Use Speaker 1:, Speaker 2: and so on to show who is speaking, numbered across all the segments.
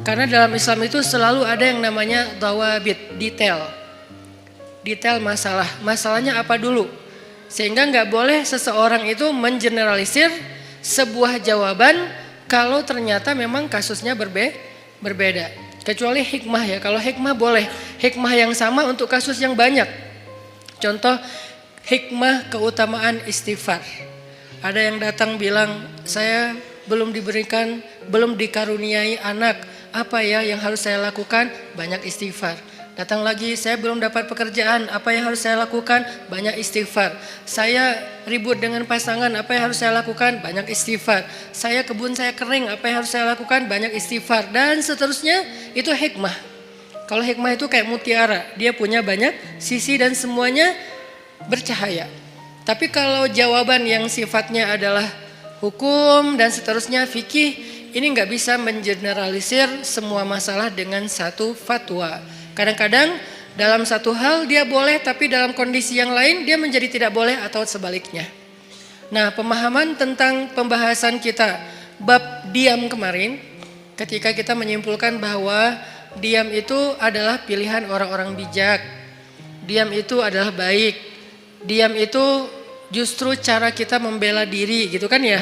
Speaker 1: Karena dalam Islam itu selalu ada yang namanya dawabit, detail masalah. Masalahnya apa dulu? Sehingga nggak boleh seseorang itu mengeneralisir sebuah jawaban kalau ternyata memang kasusnya berbeda. Kecuali hikmah ya. Kalau hikmah boleh. Hikmah yang sama untuk kasus yang banyak. Contoh hikmah keutamaan istighfar. Ada yang datang bilang, saya belum dikaruniai anak. Apa ya yang harus saya lakukan? Banyak istighfar. Datang lagi, saya belum dapat pekerjaan. Apa yang harus saya lakukan? Banyak istighfar. Saya ribut dengan pasangan. Apa yang harus saya lakukan? Banyak istighfar. Kebun saya kering. Apa yang harus saya lakukan? Banyak istighfar. Dan seterusnya, itu hikmah. Kalau hikmah itu kayak mutiara. Dia punya banyak sisi dan semuanya bercahaya. Tapi kalau jawaban yang sifatnya adalah hukum dan seterusnya, fikih, ini nggak bisa mengeneralisir semua masalah dengan satu fatwa. Kadang-kadang dalam satu hal dia boleh, tapi dalam kondisi yang lain dia menjadi tidak boleh atau sebaliknya. Nah, pemahaman tentang pembahasan kita bab diam kemarin, ketika kita menyimpulkan bahwa diam itu adalah pilihan orang-orang bijak. Diam itu adalah baik. Diam itu justru cara kita membela diri, gitu kan ya?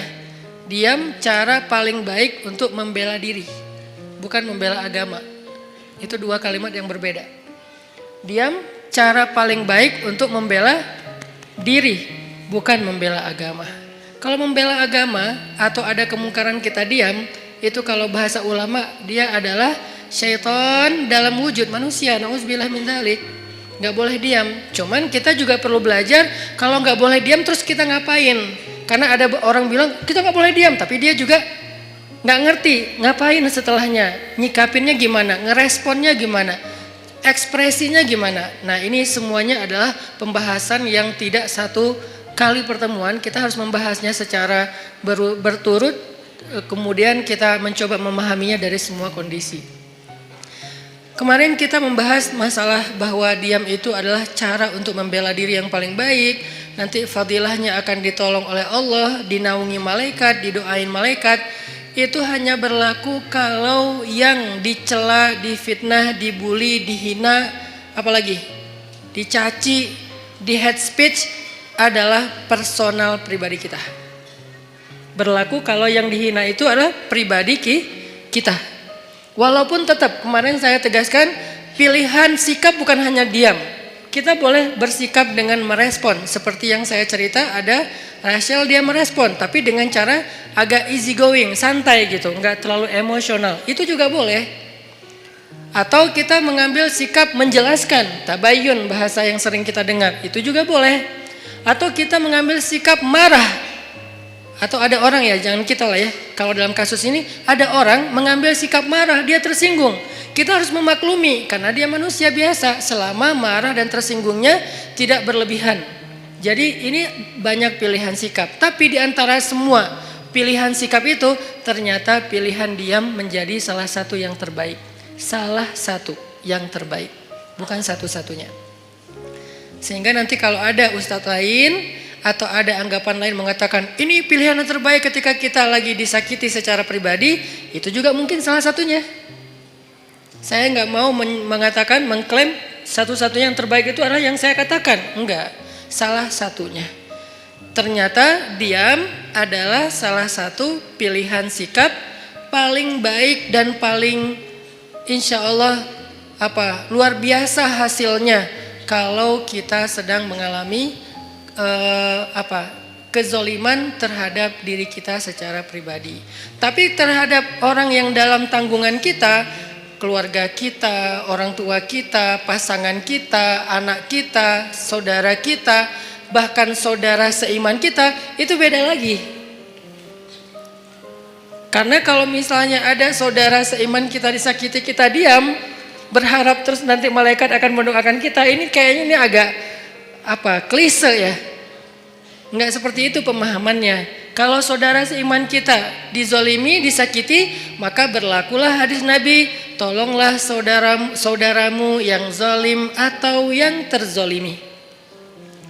Speaker 1: Diam cara paling baik untuk membela diri, bukan membela agama. Itu dua kalimat yang berbeda. Diam cara paling baik untuk membela diri, bukan membela agama. Kalau membela agama atau ada kemungkaran kita diam, itu kalau bahasa ulama dia adalah syaitan dalam wujud manusia. Nauzubillah min dzalik. Gak boleh diam. Cuman kita juga perlu belajar kalau gak boleh diam terus kita ngapain. Karena ada orang bilang kita gak boleh diam, tapi dia juga gak ngerti ngapain setelahnya, nyikapinnya gimana, ngeresponnya gimana, ekspresinya gimana. Nah, ini semuanya adalah pembahasan yang tidak satu kali pertemuan. Kita harus membahasnya secara berturut, kemudian kita mencoba memahaminya dari semua kondisi. Kemarin kita membahas masalah bahwa diam itu adalah cara untuk membela diri yang paling baik. Nanti fadilahnya akan ditolong oleh Allah, dinaungi malaikat, didoain malaikat. Itu hanya berlaku kalau yang dicela, difitnah, dibully, dihina, apalagi dicaci, di hate speech adalah personal pribadi kita. Berlaku kalau yang dihina itu adalah pribadi kita. Walaupun tetap kemarin saya tegaskan pilihan sikap bukan hanya diam. Kita boleh bersikap dengan merespon. Seperti yang saya cerita ada Rachel dia merespon. Tapi dengan cara agak easy going, santai gitu. Enggak terlalu emosional. Itu juga boleh. Atau kita mengambil sikap menjelaskan. Tabayun bahasa yang sering kita dengar. Itu juga boleh. Atau kita mengambil sikap marah. Atau ada orang ya, jangan kita lah ya. Kalau dalam kasus ini ada orang mengambil sikap marah, dia tersinggung. Kita harus memaklumi karena dia manusia biasa selama marah dan tersinggungnya tidak berlebihan. Jadi ini banyak pilihan sikap. Tapi di antara semua pilihan sikap itu ternyata pilihan diam menjadi salah satu yang terbaik. Salah satu yang terbaik, bukan satu-satunya. Sehingga nanti kalau ada ustadz lain atau ada anggapan lain mengatakan ini pilihan yang terbaik ketika kita lagi disakiti secara pribadi, itu juga mungkin salah satunya. Saya nggak mau mengatakan, mengklaim satu-satunya yang terbaik itu adalah yang saya katakan. Enggak, salah satunya. Ternyata diam adalah salah satu pilihan sikap paling baik dan paling insya Allah luar biasa hasilnya kalau kita sedang mengalami kezoliman terhadap diri kita secara pribadi. Tapi terhadap orang yang dalam tanggungan kita, keluarga kita, orang tua kita, pasangan kita, anak kita, saudara kita, bahkan saudara seiman kita, itu beda lagi. Karena kalau misalnya ada saudara seiman kita disakiti, kita diam, berharap terus nanti malaikat akan mendoakan kita, ini kayaknya ini agak klise ya. Enggak seperti itu pemahamannya. Kalau saudara seiman kita dizolimi, disakiti, maka berlakulah hadis Nabi, tolonglah saudaramu yang zalim atau yang terzolimi.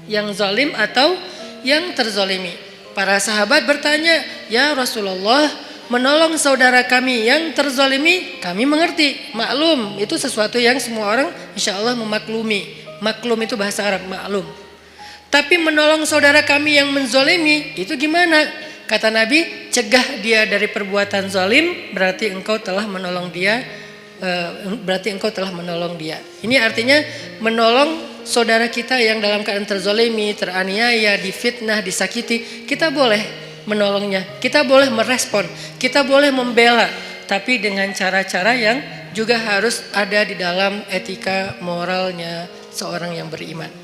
Speaker 1: Yang zalim atau yang terzolimi. Para sahabat bertanya, ya Rasulullah, menolong saudara kami yang terzalimi, kami mengerti, maklum. Itu sesuatu yang semua orang insya Allah memaklumi. Maklum itu bahasa Arab, maklum. Tapi menolong saudara kami yang menzalimi, itu gimana? Kata Nabi, cegah dia dari perbuatan zalim, berarti engkau telah menolong dia. Ini artinya menolong saudara kita yang dalam keadaan terzalimi, teraniaya, difitnah, disakiti, kita boleh menolongnya, kita boleh merespon, kita boleh membela, tapi dengan cara-cara yang juga harus ada di dalam etika moralnya seorang yang beriman.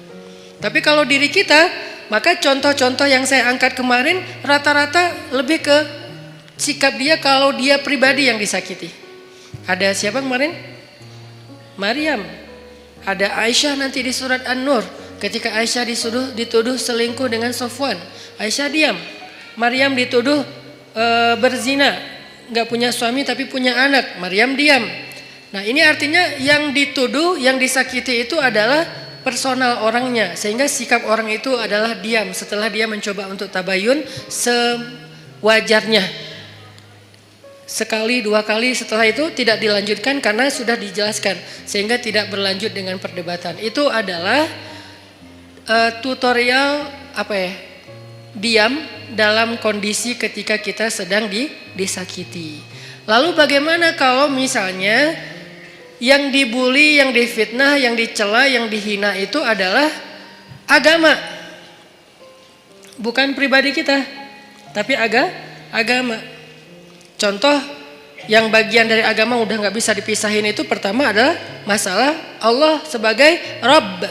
Speaker 1: Tapi kalau diri kita, maka contoh-contoh yang saya angkat kemarin rata-rata lebih ke sikap dia kalau dia pribadi yang disakiti. Ada siapa kemarin? Maryam. Ada Aisyah nanti di surat An-Nur, ketika Aisyah dituduh selingkuh dengan Sofwan, Aisyah diam. Maryam dituduh berzina, nggak punya suami tapi punya anak, Maryam diam. Nah ini artinya yang dituduh, yang disakiti itu adalah personal orangnya, sehingga sikap orang itu adalah diam setelah dia mencoba untuk tabayun sewajarnya. Sekali, dua kali, setelah itu tidak dilanjutkan karena sudah dijelaskan, sehingga tidak berlanjut dengan perdebatan. Itu adalah tutorial diam dalam kondisi ketika kita sedang disakiti. Lalu bagaimana kalau misalnya yang dibully, yang difitnah, yang dicela, yang dihina itu adalah agama, bukan pribadi kita, tapi agama. Contoh yang bagian dari agama udah nggak bisa dipisahin itu pertama adalah masalah Allah sebagai Rabb,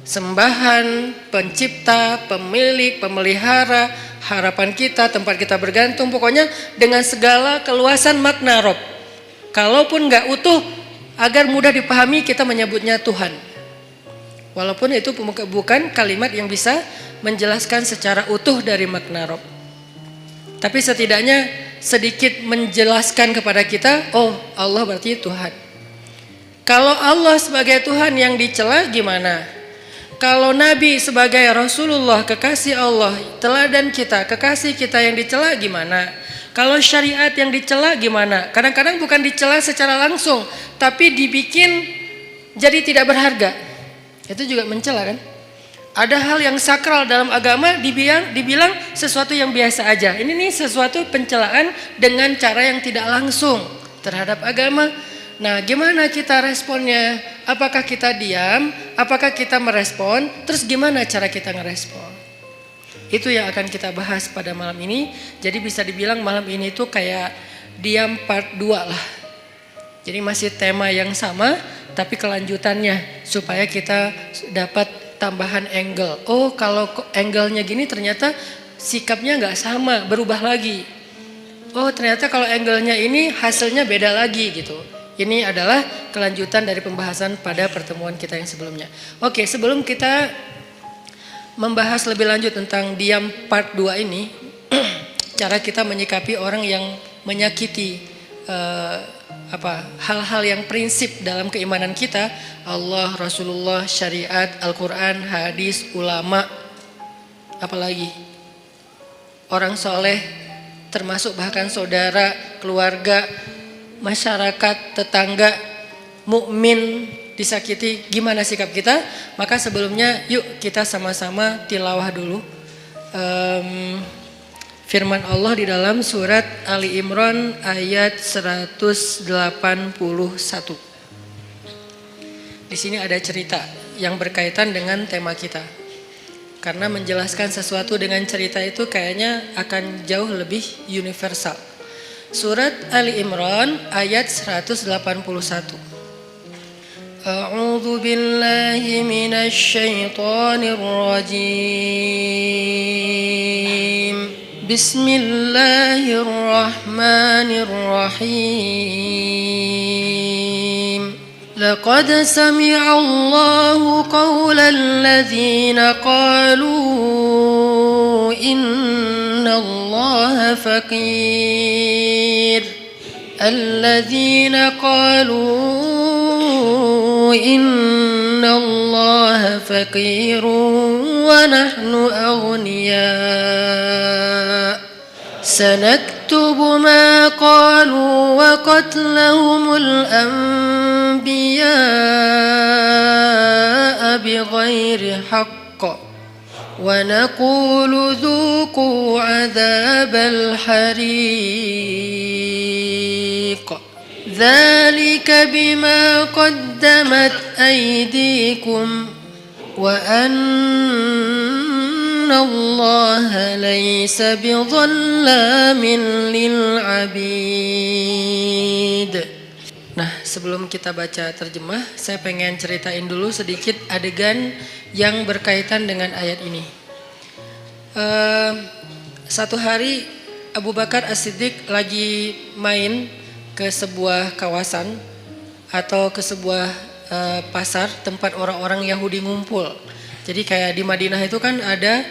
Speaker 1: sembahan, pencipta, pemilik, pemelihara, harapan kita, tempat kita bergantung, pokoknya dengan segala keluasan makna Rabb. Kalaupun nggak utuh, agar mudah dipahami kita menyebutnya Tuhan. Walaupun itu bukan kalimat yang bisa menjelaskan secara utuh dari makna Rabb. Tapi setidaknya sedikit menjelaskan kepada kita, oh Allah berarti Tuhan. Kalau Allah sebagai Tuhan yang dicela gimana? Kalau Nabi sebagai Rasulullah, kekasih Allah, teladan kita, kekasih kita yang dicela gimana? Kalau syariat yang dicela gimana? Kadang-kadang bukan dicela secara langsung, tapi dibikin jadi tidak berharga. Itu juga mencela kan? Ada hal yang sakral dalam agama dibilang sesuatu yang biasa aja. Ini nih sesuatu pencelaan dengan cara yang tidak langsung terhadap agama. Nah, gimana kita responnya? Apakah kita diam? Apakah kita merespon? Terus gimana cara kita ngerespon? Itu yang akan kita bahas pada malam ini. Jadi bisa dibilang malam ini tuh kayak diam part 2 lah. Jadi masih tema yang sama, tapi kelanjutannya supaya kita dapat tambahan angle. Oh, kalau angle-nya gini ternyata sikapnya nggak sama, berubah lagi. Oh, ternyata kalau angle-nya ini hasilnya beda lagi gitu. Ini adalah kelanjutan dari pembahasan pada pertemuan kita yang sebelumnya. Oke, sebelum kita membahas lebih lanjut tentang diam part 2 ini, cara kita menyikapi orang yang menyakiti hal-hal yang prinsip dalam keimanan kita, Allah, Rasulullah, syariat, Al-Quran, hadis, ulama, apalagi orang soleh, termasuk bahkan saudara, keluarga, masyarakat, tetangga, mukmin disakiti, gimana sikap kita? Maka sebelumnya yuk kita sama-sama tilawah dulu firman Allah di dalam surat Ali Imran ayat 181. Di sini ada cerita yang berkaitan dengan tema kita. Karena menjelaskan sesuatu dengan cerita itu kayaknya akan jauh lebih universal. Surat Ali Imran ayat 181. A'udzu billahi minasy syaithanir rajim. Bismillahirrahmanirrahim. Laqad sami'a Allahu qawlal ladzina qalu inna Allaha faqir. Alladzina qalu inna Allaha faqirun wa nahnu aghniya. سنكتب ما قالوا وقتلهم الأنبياء بغير حق ونقول ذوقوا عذاب الحريق ذلك بما قدمت أيديكم وأن الله ليس بظلام للعبيد. Nah, sebelum kita baca terjemah, saya pengen ceritain dulu sedikit adegan yang berkaitan dengan ayat ini. Satu hari Abu Bakar As-Siddiq lagi main ke sebuah kawasan atau ke sebuah pasar tempat orang-orang Yahudi ngumpul. Jadi kayak di Madinah itu kan ada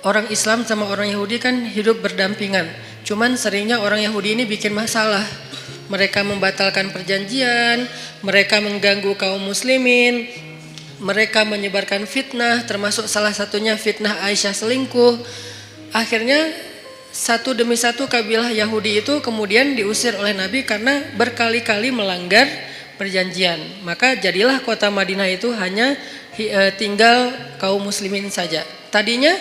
Speaker 1: orang Islam sama orang Yahudi kan hidup berdampingan. Cuman seringnya orang Yahudi ini bikin masalah. Mereka membatalkan perjanjian, mereka mengganggu kaum muslimin, mereka menyebarkan fitnah, termasuk salah satunya fitnah Aisyah selingkuh. Akhirnya satu demi satu kabilah Yahudi itu kemudian diusir oleh Nabi karena berkali-kali melanggar perjanjian. Maka jadilah kota Madinah itu hanya tinggal kaum muslimin saja. Tadinya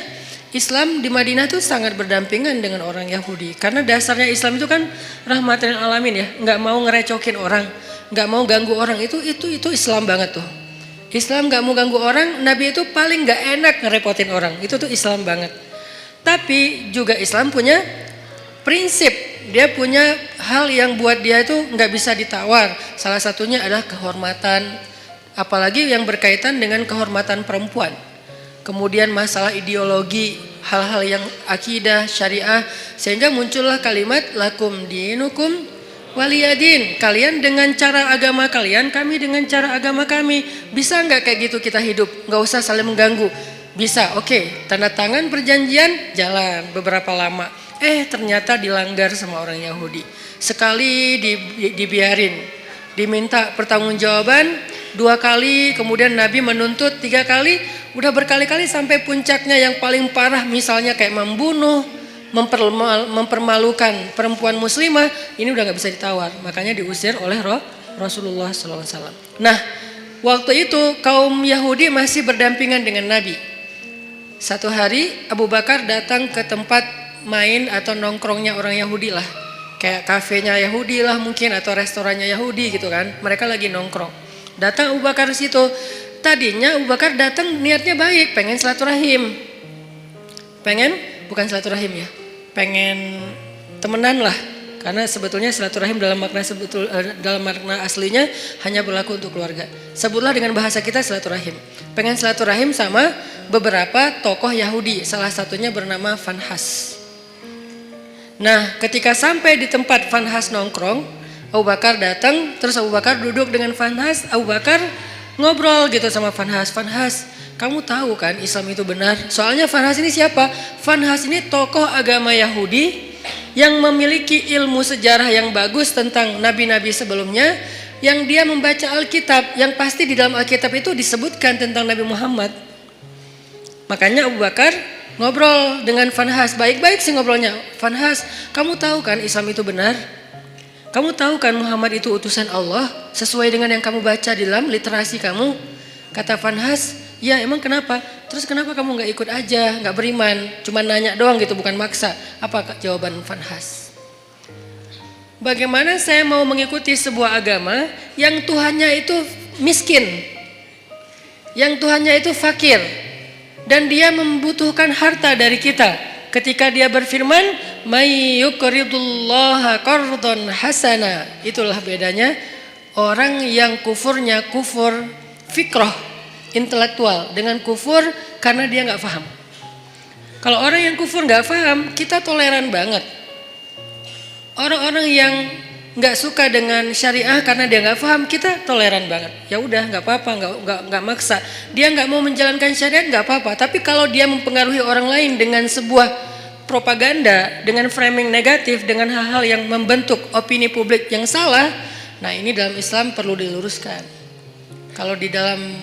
Speaker 1: Islam di Madinah itu sangat berdampingan dengan orang Yahudi. Karena dasarnya Islam itu kan rahmatan lil alamin ya. Nggak mau ngerecokin orang, nggak mau ganggu orang. Itu Islam banget tuh. Islam nggak mau ganggu orang, Nabi itu paling nggak enak ngerepotin orang. Itu tuh Islam banget. Tapi juga Islam punya prinsip. Dia punya hal yang buat dia itu nggak bisa ditawar. Salah satunya adalah kehormatan. Apalagi yang berkaitan dengan kehormatan perempuan. Kemudian masalah ideologi, hal-hal yang akidah, syariah, sehingga muncullah kalimat lakum dinukum waliyadin. Kalian dengan cara agama kalian, kami dengan cara agama kami. Bisa nggak kayak gitu kita hidup? Nggak usah saling mengganggu. Bisa, oke. Tanda tangan perjanjian, jalan beberapa lama. Ternyata dilanggar sama orang Yahudi. Sekali dibiarin, diminta pertanggungjawaban 2 kali, kemudian Nabi menuntut 3 kali, udah berkali-kali sampai puncaknya yang paling parah misalnya kayak membunuh, mempermalukan perempuan muslimah, ini udah nggak bisa ditawar, makanya diusir oleh Rasulullah SAW. Nah, waktu itu kaum Yahudi masih berdampingan dengan Nabi. Satu hari Abu Bakar datang ke tempat main atau nongkrongnya orang Yahudi lah, kayak kafenya Yahudi lah mungkin atau restorannya Yahudi gitu kan, mereka lagi nongkrong. Datang Abu Bakar di situ. Tadinya Abu Bakar datang niatnya baik, pengen silaturahim. Bukan silaturahim ya. Pengen temenan lah. Karena sebetulnya silaturahim dalam makna aslinya hanya berlaku untuk keluarga. Sebutlah dengan bahasa kita silaturahim. Pengen silaturahim sama beberapa tokoh Yahudi, salah satunya bernama Fanhas. Nah, ketika sampai di tempat Fanhas nongkrong, Abu Bakar datang, terus Abu Bakar duduk dengan Fanhas. Abu Bakar ngobrol gitu sama Fanhas. Fanhas, kamu tahu kan Islam itu benar? Soalnya Fanhas ini siapa? Fanhas ini tokoh agama Yahudi yang memiliki ilmu sejarah yang bagus tentang nabi-nabi sebelumnya, yang dia membaca Alkitab, yang pasti di dalam Alkitab itu disebutkan tentang Nabi Muhammad. Makanya Abu Bakar ngobrol dengan Fanhas, baik-baik sih ngobrolnya. Fanhas, kamu tahu kan Islam itu benar? Kamu tahu kan Muhammad itu utusan Allah sesuai dengan yang kamu baca di dalam literasi kamu? Kata Fanhas, ya emang kenapa? Terus kenapa kamu gak ikut aja, gak beriman? Cuma nanya doang gitu, bukan maksa. Apa jawaban Fanhas? Bagaimana saya mau mengikuti sebuah agama yang Tuhannya itu miskin, yang Tuhannya itu fakir, dan dia membutuhkan harta dari kita. Ketika dia berfirman, "May yuqridullaha qardhan hasana." Itulah bedanya orang yang kufurnya kufur fikrah, intelektual, dengan kufur karena dia nggak paham. Kalau orang yang kufur nggak paham, kita toleran banget. Orang-orang yang nggak suka dengan syariah karena dia nggak paham, kita toleran banget. Ya udah nggak apa-apa, nggak maksa. Dia nggak mau menjalankan syariat nggak apa-apa. Tapi kalau dia mempengaruhi orang lain dengan sebuah propaganda, dengan framing negatif, dengan hal-hal yang membentuk opini publik yang salah, nah ini dalam Islam perlu diluruskan. Kalau di dalam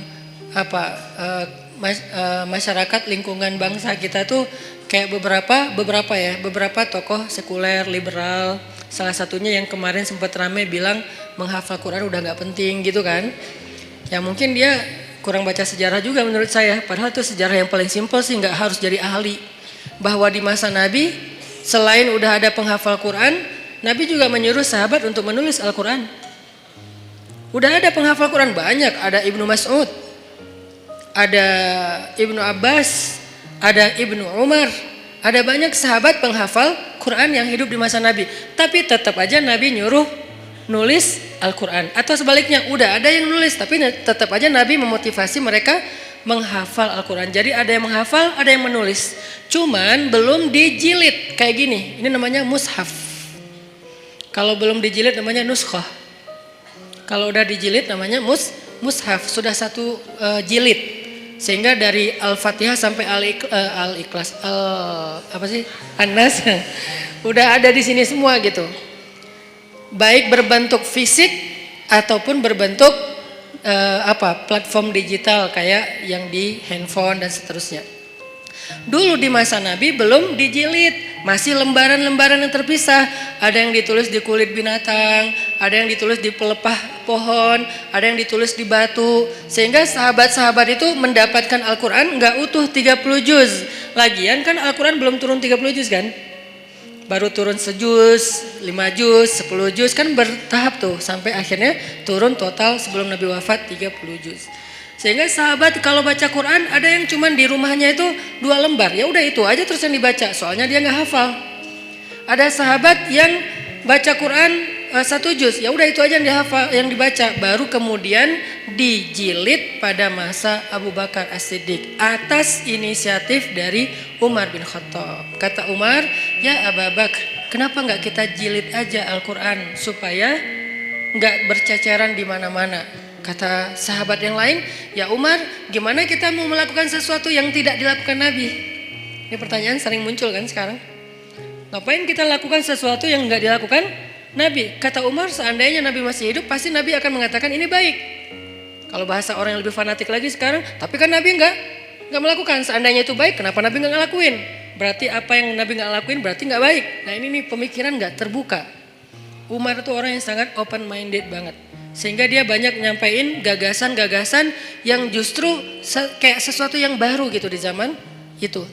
Speaker 1: masyarakat lingkungan bangsa kita tuh kayak beberapa tokoh sekuler liberal, salah satunya yang kemarin sempat rame bilang menghafal Quran udah nggak penting gitu kan. Ya mungkin dia kurang baca sejarah juga menurut saya, padahal itu sejarah yang paling simpel sih, nggak harus jadi ahli. Bahwa di masa Nabi selain udah ada penghafal Quran, Nabi juga menyuruh sahabat untuk menulis Al-Quran. Udah ada penghafal Quran banyak, ada Ibnu Mas'ud, ada Ibnu Abbas, ada Ibnu Umar, ada banyak sahabat penghafal Quran yang hidup di masa Nabi. Tapi tetap aja Nabi nyuruh nulis Al-Quran. Atau sebaliknya, udah ada yang nulis tapi tetap aja Nabi memotivasi mereka menghafal Al-Quran. Jadi ada yang menghafal, ada yang menulis. Cuman belum dijilid kayak gini. Ini namanya mushaf. Kalau belum dijilid namanya nuskhah. Kalau udah dijilid namanya mushaf. Sudah satu jilid. Sehingga dari Al-Fatihah sampai Al-Ikhlas, An-Nas udah ada di sini semua gitu. Baik berbentuk fisik ataupun berbentuk platform digital kayak yang di handphone dan seterusnya. Dulu di masa Nabi belum dijilid, masih lembaran-lembaran yang terpisah. Ada yang ditulis di kulit binatang, ada yang ditulis di pelepah pohon, ada yang ditulis di batu. Sehingga sahabat-sahabat itu mendapatkan Al-Quran nggak utuh 30 juz. Lagian kan Al-Quran belum turun 30 juz kan? Baru turun sejuz, 5 juz, 10 juz, kan bertahap tuh. Sampai akhirnya turun total sebelum Nabi wafat 30 juz. Sehingga sahabat kalau baca Quran ada yang cuman di rumahnya itu 2 lembar. Ya udah itu aja terus yang dibaca, soalnya dia nggak hafal. Ada sahabat yang baca Quran 1 juz, ya udah itu aja yang dihafal, yang dibaca. Baru kemudian dijilid pada masa Abu Bakar As-Siddiq atas inisiatif dari Umar bin Khattab. Kata Umar, ya Abu Bakar, kenapa nggak kita jilid aja Al-Quran supaya nggak berceceran di mana-mana? Kata sahabat yang lain, ya Umar, gimana kita mau melakukan sesuatu yang tidak dilakukan Nabi? Ini pertanyaan sering muncul kan sekarang. Ngapain kita lakukan sesuatu yang nggak dilakukan Nabi? Kata Umar, seandainya Nabi masih hidup, pasti Nabi akan mengatakan ini baik. Kalau bahasa orang yang lebih fanatik lagi sekarang, tapi kan Nabi nggak melakukan. Seandainya itu baik, kenapa Nabi nggak ngelakuin? Berarti apa yang Nabi nggak lakuin berarti nggak baik. Nah ini nih pemikiran nggak terbuka. Umar itu orang yang sangat open minded banget. Sehingga dia banyak nyampein gagasan-gagasan yang justru kayak sesuatu yang baru gitu di zaman itu.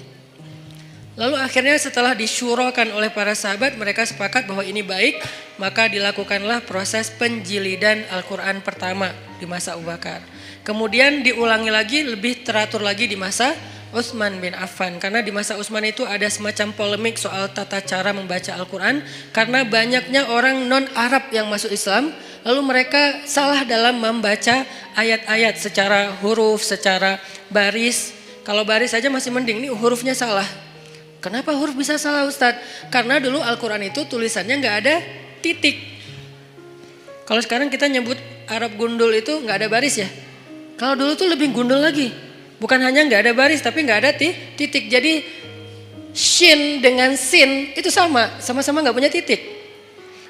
Speaker 1: Lalu akhirnya setelah disyurakan oleh para sahabat, mereka sepakat bahwa ini baik, maka dilakukanlah proses penjilidan Al-Quran pertama di masa Abu Bakar. Kemudian diulangi lagi, lebih teratur lagi di masa Utsman bin Affan. Karena di masa Utsman itu ada semacam polemik soal tata cara membaca Al-Quran. Karena banyaknya orang non-Arab yang masuk Islam, lalu mereka salah dalam membaca ayat-ayat secara huruf, secara baris. Kalau baris saja masih mending, ini hurufnya salah. Kenapa huruf bisa salah Ustadz? Karena dulu Al-Quran itu tulisannya nggak ada titik. Kalau sekarang kita nyebut Arab gundul itu nggak ada baris ya. Kalau dulu tuh lebih gundul lagi. Bukan hanya nggak ada baris tapi nggak ada titik. Jadi shin dengan sin itu sama-sama nggak punya titik.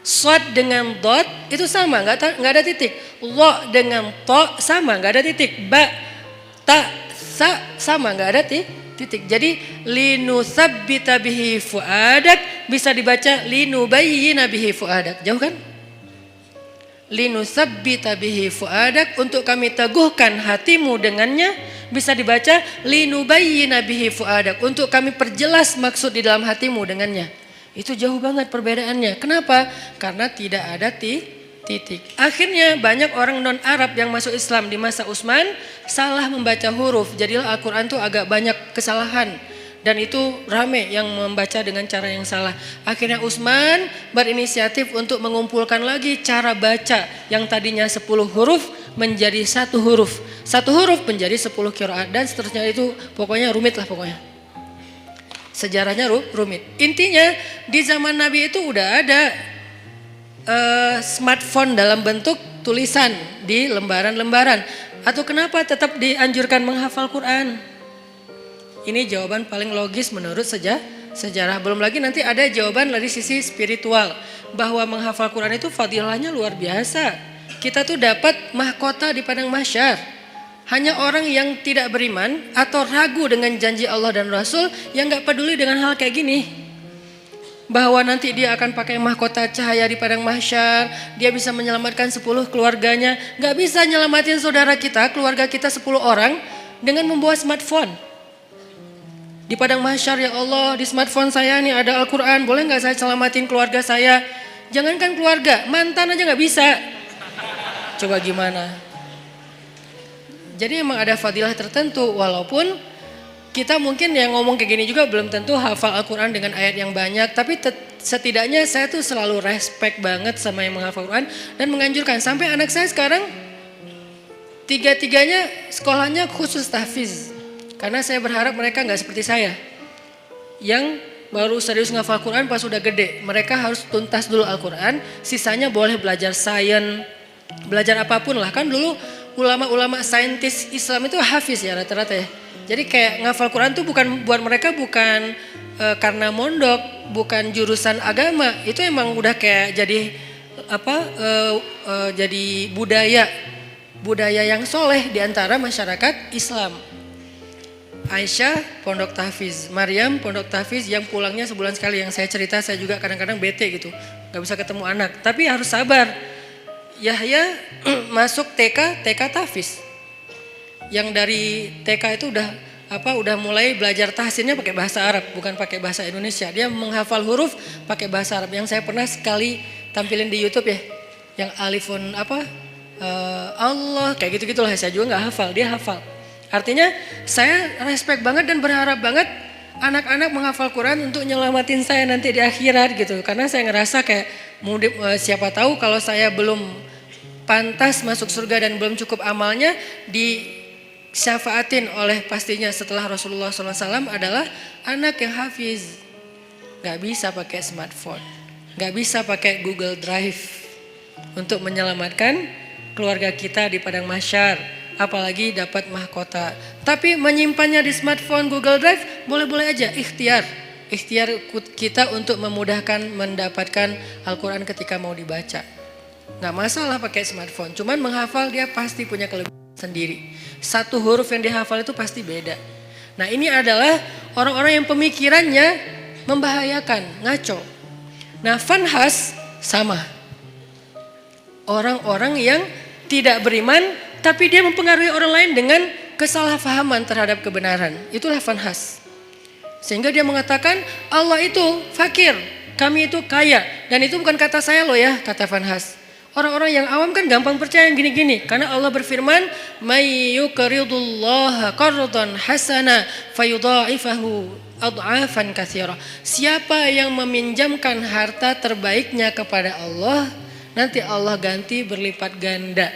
Speaker 1: Shad dengan dot itu sama, nggak ada titik. Lo dengan to sama, nggak ada titik. Ba, ta, sa sama, nggak ada titik. Jadi linusabbita bihi fuadak bisa dibaca linubayyina bihi fuadak. Jauh kan? Linusabbita bihi fuadak, untuk kami teguhkan hatimu dengannya, bisa dibaca linubayyina bihi fuadak, untuk kami perjelas maksud di dalam hatimu dengannya. Itu jauh banget perbedaannya. Kenapa? Karena tidak ada titik. Akhirnya banyak orang non-Arab yang masuk Islam di masa Utsman salah membaca huruf. Jadilah Al-Quran itu agak banyak kesalahan. Dan itu rame yang membaca dengan cara yang salah. Akhirnya Utsman berinisiatif untuk mengumpulkan lagi cara baca yang tadinya 10 huruf menjadi 1 huruf. 1 huruf menjadi 10 qiraat dan seterusnya. Itu pokoknya rumit lah pokoknya. Sejarahnya rumit. Intinya di zaman Nabi itu udah ada smartphone dalam bentuk tulisan di lembaran-lembaran. Atau kenapa tetap dianjurkan menghafal Quran? Ini jawaban paling logis menurut sejarah. Belum lagi nanti ada jawaban dari sisi spiritual, bahwa menghafal Quran itu fadilahnya luar biasa. Kita tuh dapat mahkota di padang mahsyar. Hanya orang yang tidak beriman atau ragu dengan janji Allah dan Rasul yang gak peduli dengan hal kayak gini. Bahwa nanti dia akan pakai mahkota cahaya di padang mahsyar, dia bisa menyelamatkan 10 keluarganya. Gak bisa nyelamatin saudara kita, keluarga kita 10 orang dengan membawa smartphone. Di padang mahsyar, ya Allah, di smartphone saya nih ada Al-Quran, boleh gak saya selamatin keluarga saya? Jangankan keluarga, mantan aja gak bisa. Coba gimana? Jadi emang ada fadilah tertentu, walaupun kita mungkin yang ngomong kayak gini juga belum tentu hafal Al-Quran dengan ayat yang banyak. Tapi setidaknya saya tuh selalu respect banget sama yang menghafal Al-Quran. Dan menganjurkan, sampai anak saya sekarang tiga-tiganya sekolahnya khusus tahfiz. Karena saya berharap mereka gak seperti saya, yang baru serius ngafal Al-Quran pas udah gede. Mereka harus tuntas dulu Al-Quran, sisanya boleh belajar sains, belajar apapun lah. Kan dulu ulama-ulama saintis Islam itu hafiz ya rata-rata ya. Jadi kayak ngafal Quran tuh bukan buat mereka, bukan karena mondok, bukan jurusan agama. Itu emang udah kayak jadi jadi budaya yang soleh di antara masyarakat Islam. Aisyah pondok tahfiz, Maryam pondok tahfiz yang pulangnya sebulan sekali. Yang saya cerita, saya juga kadang-kadang bete gitu, gak bisa ketemu anak. Tapi harus sabar. Yahya masuk TK tahfiz. Yang dari TK itu udah mulai belajar tahsinnya pakai bahasa Arab, bukan pakai bahasa Indonesia. Dia menghafal huruf pakai bahasa Arab. Yang saya pernah sekali tampilin di YouTube ya, yang alifun Allah kayak gitu-gitulah. Saya juga nggak hafal, dia hafal. Artinya saya respect banget dan berharap banget anak-anak menghafal Quran untuk nyelamatin saya nanti di akhirat gitu. Karena saya ngerasa kayak siapa tahu kalau saya belum pantas masuk surga dan belum cukup amalnya, disyafaatin oleh pastinya setelah Rasulullah SAW adalah anak yang hafiz. Gak bisa pakai smartphone, gak bisa pakai Google Drive untuk menyelamatkan keluarga kita di padang mahsyar, apalagi dapat mahkota. Tapi menyimpannya di smartphone, Google Drive boleh-boleh aja, ikhtiar kita untuk memudahkan mendapatkan Al-Quran ketika mau dibaca. Gak masalah pakai smartphone, cuman menghafal dia pasti punya kelebihan sendiri. Satu huruf yang dihafal itu pasti beda. Nah ini adalah orang-orang yang pemikirannya membahayakan, ngaco. Nah Fanhas sama. Orang-orang yang tidak beriman tapi dia mempengaruhi orang lain dengan kesalahpahaman terhadap kebenaran. Itulah Fanhas. Sehingga dia mengatakan Allah itu fakir, kami itu kaya. Dan itu bukan kata saya loh ya, kata Fanhas. Orang-orang yang awam kan gampang percaya yang gini-gini. Karena Allah berfirman, "May yuqridullaha qardan hasana fayudha'ifahu ad'afan katsira." Siapa yang meminjamkan harta terbaiknya kepada Allah, nanti Allah ganti berlipat ganda.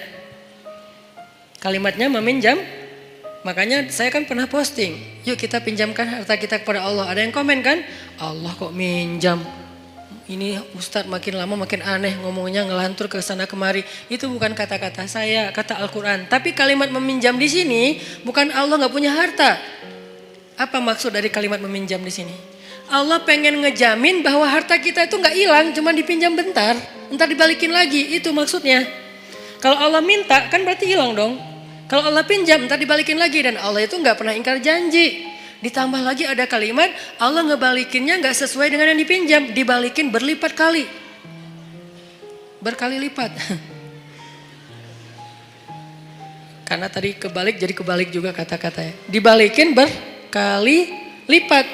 Speaker 1: Kalimatnya meminjam. Makanya saya kan pernah posting, yuk kita pinjamkan harta kita kepada Allah. Ada yang komen kan, Allah kok minjam. Ini Ustadz makin lama makin aneh ngomongnya, ngelantur ke sana kemari. Itu bukan kata-kata saya, kata Al-Quran. Tapi kalimat meminjam di sini bukan Allah nggak punya harta. Apa maksud dari kalimat meminjam di sini? Allah pengen ngejamin bahwa harta kita itu nggak hilang, cuma dipinjam bentar, ntar dibalikin lagi. Itu maksudnya. Kalau Allah minta kan berarti hilang dong. Kalau Allah pinjam ntar dibalikin lagi, dan Allah itu nggak pernah ingkar janji. Ditambah lagi ada kalimat Allah ngebalikinnya nggak sesuai dengan yang dipinjam, dibalikin berlipat kali, berkali lipat. Karena tadi kebalik jadi kebalik juga kata-katanya. Dibalikin berkali lipat.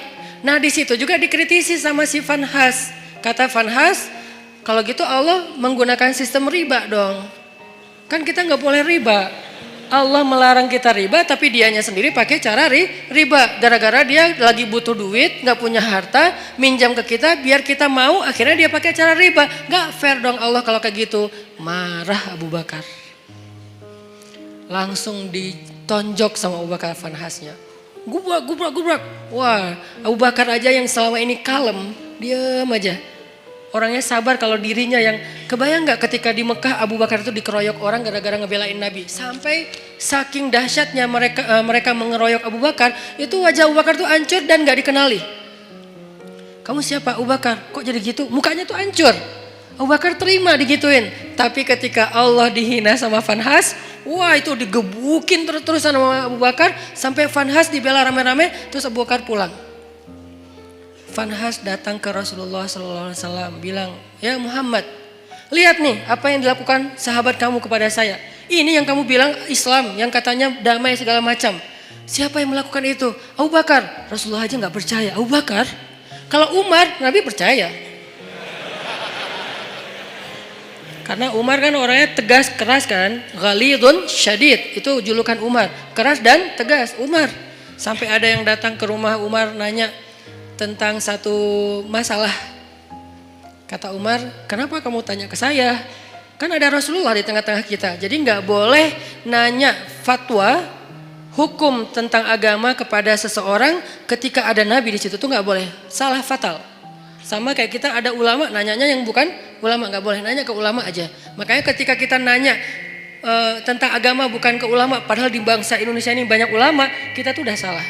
Speaker 1: Nah di situ juga dikritisi sama si Fanhas. Kata Fanhas, kalau gitu Allah menggunakan sistem riba dong. Kan kita nggak boleh riba. Allah melarang kita riba, tapi dianya sendiri pakai cara riba. Gara-gara dia lagi butuh duit, gak punya harta, minjam ke kita biar kita mau, akhirnya dia pakai cara riba. Gak fair dong Allah kalau kayak gitu. Marah Abu Bakar. Langsung ditonjok sama Abu Bakar Fanhasnya. Gubrak. Wah, Abu Bakar aja yang selama ini kalem, diam aja. Orangnya sabar kalau dirinya yang, kebayang gak ketika di Mekah Abu Bakar itu dikeroyok orang gara-gara ngebelain Nabi. Sampai saking dahsyatnya mereka mengeroyok Abu Bakar, itu wajah Abu Bakar tuh hancur dan gak dikenali. Kamu siapa? Abu Bakar. Kok jadi gitu? Mukanya tuh hancur. Abu Bakar terima digituin. Tapi ketika Allah dihina sama Fanhas, Wah itu digebukin terus-terusan sama Abu Bakar. Sampai Fanhas dibela rame-rame. Terus Abu Bakar pulang. Fanhas datang ke Rasulullah SAW. Bilang, ya Muhammad, lihat nih apa yang dilakukan sahabat kamu kepada saya. Ini yang kamu bilang Islam, yang katanya damai segala macam. Siapa yang melakukan itu? Abu Bakar. Rasulullah aja gak percaya. Abu Bakar? Kalau Umar, Nabi percaya. Karena Umar kan orangnya tegas, keras kan. Ghalidun syadid. Itu julukan Umar. Keras dan tegas. Umar. Sampai ada yang datang ke rumah Umar nanya tentang satu masalah. Kata Umar, kenapa kamu tanya ke saya? Kan ada Rasulullah di tengah-tengah kita. Jadi gak boleh nanya fatwa hukum tentang agama kepada seseorang ketika ada Nabi di situ tuh nggak boleh, salah fatal. Sama kayak kita ada ulama nanyanya yang bukan ulama, nggak boleh nanya ke ulama aja. Makanya ketika kita nanya tentang agama bukan ke ulama, padahal di bangsa Indonesia ini banyak ulama, kita tuh udah salah.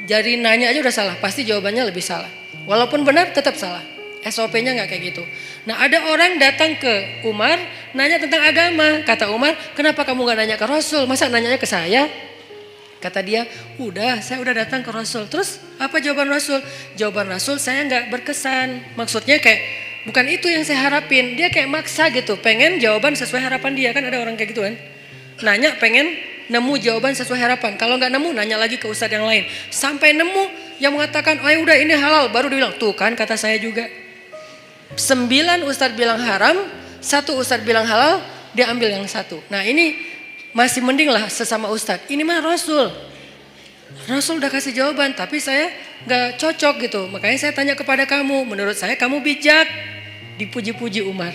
Speaker 1: Jadi nanya aja udah salah, pasti jawabannya lebih salah. Walaupun benar tetap salah. SOP-nya nggak kayak gitu. Nah ada orang datang ke Umar nanya tentang agama, kata Umar, kenapa kamu nggak nanya ke Rasul, masa nanyanya ke saya? Kata dia, saya udah datang ke Rasul. Terus apa jawaban Rasul? Jawaban Rasul saya nggak berkesan. Maksudnya kayak bukan itu yang saya harapin. Dia kayak maksa gitu, pengen jawaban sesuai harapan dia. Kan ada orang kayak gitu kan. Nanya pengen nemu jawaban sesuai harapan. Kalau nggak nemu nanya lagi ke ustadz yang lain. Sampai nemu yang mengatakan, oh udah ini halal. Baru dia bilang, tuh kan kata saya juga. 9 ustadz bilang haram, 1 ustadz bilang halal, dia ambil yang 1. Nah ini masih mending lah sesama ustadz. Ini mah Rasul. Rasul udah kasih jawaban, tapi saya gak cocok gitu. Makanya saya tanya kepada kamu. Menurut saya kamu bijak. Dipuji-puji Umar.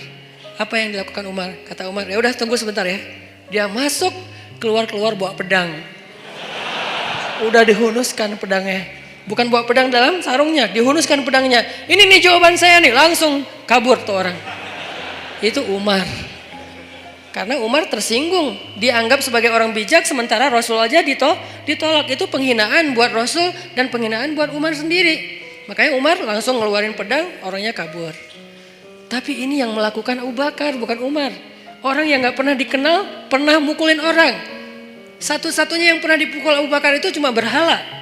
Speaker 1: Apa yang dilakukan Umar? Kata Umar, ya udah tunggu sebentar ya. Dia masuk, keluar bawa pedang. Udah dihunuskan pedangnya. Bukan bawa pedang dalam sarungnya, dihunuskan pedangnya. Ini nih jawaban saya nih, langsung kabur tuh orang. Itu Umar. Karena Umar tersinggung, dianggap sebagai orang bijak sementara Rasul aja ditolak. Itu penghinaan buat Rasul dan penghinaan buat Umar sendiri. Makanya Umar langsung ngeluarin pedang, orangnya kabur. Tapi ini yang melakukan Abu Bakar, bukan Umar. Orang yang gak pernah dikenal, pernah mukulin orang. Satu-satunya yang pernah dipukul Abu Bakar itu cuma berhala.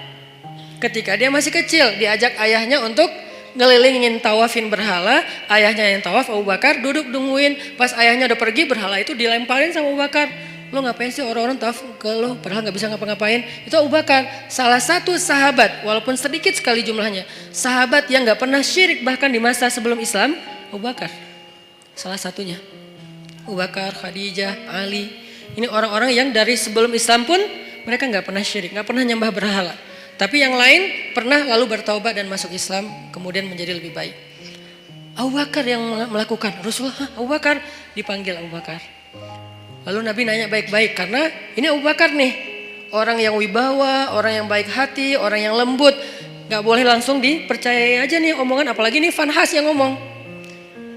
Speaker 1: Ketika dia masih kecil, diajak ayahnya untuk ngelilingin tawafin berhala, ayahnya yang tawaf, Abu Bakar duduk nungguin. Pas ayahnya udah pergi, berhala itu dilemparin sama Abu Bakar. Lo ngapain sih orang-orang tawaf ke lo, padahal gak bisa ngapa-ngapain. Itu Abu Bakar, salah satu sahabat, walaupun sedikit sekali jumlahnya, sahabat yang gak pernah syirik bahkan di masa sebelum Islam, Abu Bakar. Salah satunya Abu Bakar, Khadijah, Ali. Ini orang-orang yang dari sebelum Islam pun mereka gak pernah syirik, gak pernah nyembah berhala. Tapi yang lain pernah lalu bertaubat dan masuk Islam, kemudian menjadi lebih baik. Abu Bakar yang melakukan. Rasulullah, Abu Bakar, dipanggil Abu Bakar. Lalu Nabi nanya baik-baik, karena ini Abu Bakar nih, orang yang wibawa, orang yang baik hati, orang yang lembut. Gak boleh langsung dipercayai aja nih omongan, apalagi nih Fanhas yang ngomong.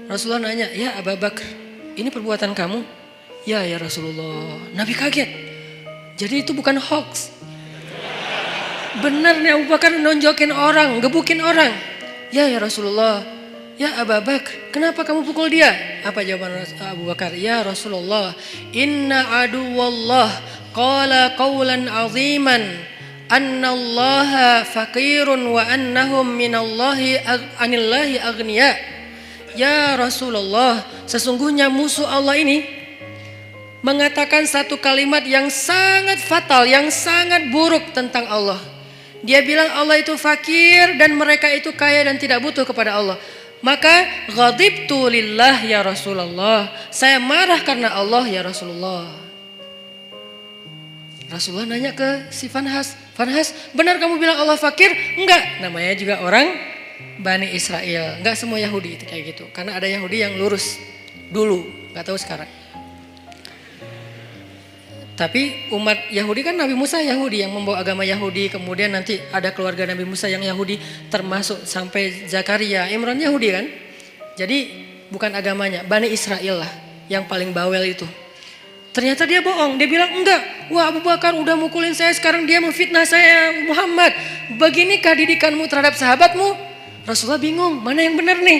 Speaker 1: Rasulullah nanya, ya Abu Bakar, ini perbuatan kamu? Ya Rasulullah. Nabi kaget. Jadi itu bukan hoax. Benar nih Abu Bakar nonjokin orang, gebukin orang. Ya Rasulullah, ya Abu Bakar, kenapa kamu pukul dia? Apa jawaban Abu Bakar? Ya Rasulullah, inna aduwallah qala qawlan aziman annallaha faqirun wa annahum minallahi anillahi aghniya. Ya Rasulullah, sesungguhnya musuh Allah ini mengatakan satu kalimat yang sangat fatal, yang sangat buruk tentang Allah. Dia bilang Allah itu fakir dan mereka itu kaya dan tidak butuh kepada Allah. Maka ghadibtu lillah ya Rasulullah. Saya marah karena Allah ya Rasulullah. Rasulullah nanya ke si Fanhas. Fanhas, benar kamu bilang Allah fakir? Enggak, namanya juga orang Bani Israel. Enggak semua Yahudi itu kayak gitu. Karena ada Yahudi yang lurus dulu, enggak tahu sekarang. Tapi umat Yahudi kan Nabi Musa Yahudi yang membawa agama Yahudi. Kemudian nanti ada keluarga Nabi Musa yang Yahudi, termasuk sampai Zakaria, Imran Yahudi kan. Jadi bukan agamanya, Bani Israel lah yang paling bawel itu. Ternyata dia bohong, dia bilang enggak. Wah Abu Bakar udah mukulin saya, sekarang dia memfitnah saya. Muhammad, beginikah didikanmu terhadap sahabatmu? Rasulullah bingung, mana yang benar nih?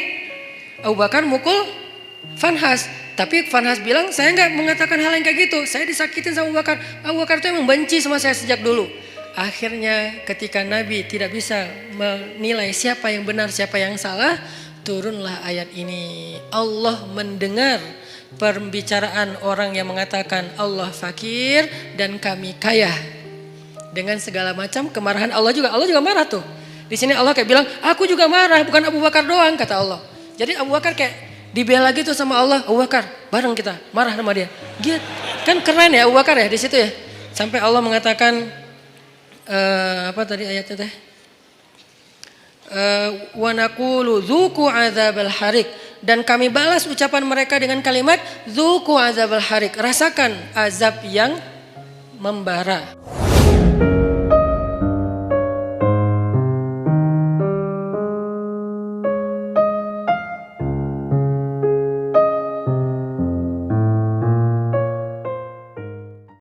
Speaker 1: Abu Bakar mukul Fanhas. Tapi Farhas bilang, saya nggak mengatakan hal yang kayak gitu. Saya disakitin sama Abu Bakar. Abu Bakar itu emang benci sama saya sejak dulu. Akhirnya ketika Nabi tidak bisa menilai siapa yang benar, siapa yang salah, turunlah ayat ini. Allah mendengar pembicaraan orang yang mengatakan Allah fakir dan kami kaya. Dengan segala macam kemarahan Allah juga marah tuh. Di sini Allah kayak bilang, aku juga marah, bukan Abu Bakar doang, kata Allah. Jadi Abu Bakar kayak dibela gitu sama Allah. Abu Bakar, bareng kita marah sama dia. Gitu. Kan keren ya Abu Bakar ya di situ ya. Sampai Allah mengatakan apa tadi ayatnya teh? Wa naqulu dzuqu adzabal harik, dan kami balas ucapan mereka dengan kalimat dzuqu adzabal harik, rasakan azab yang membara.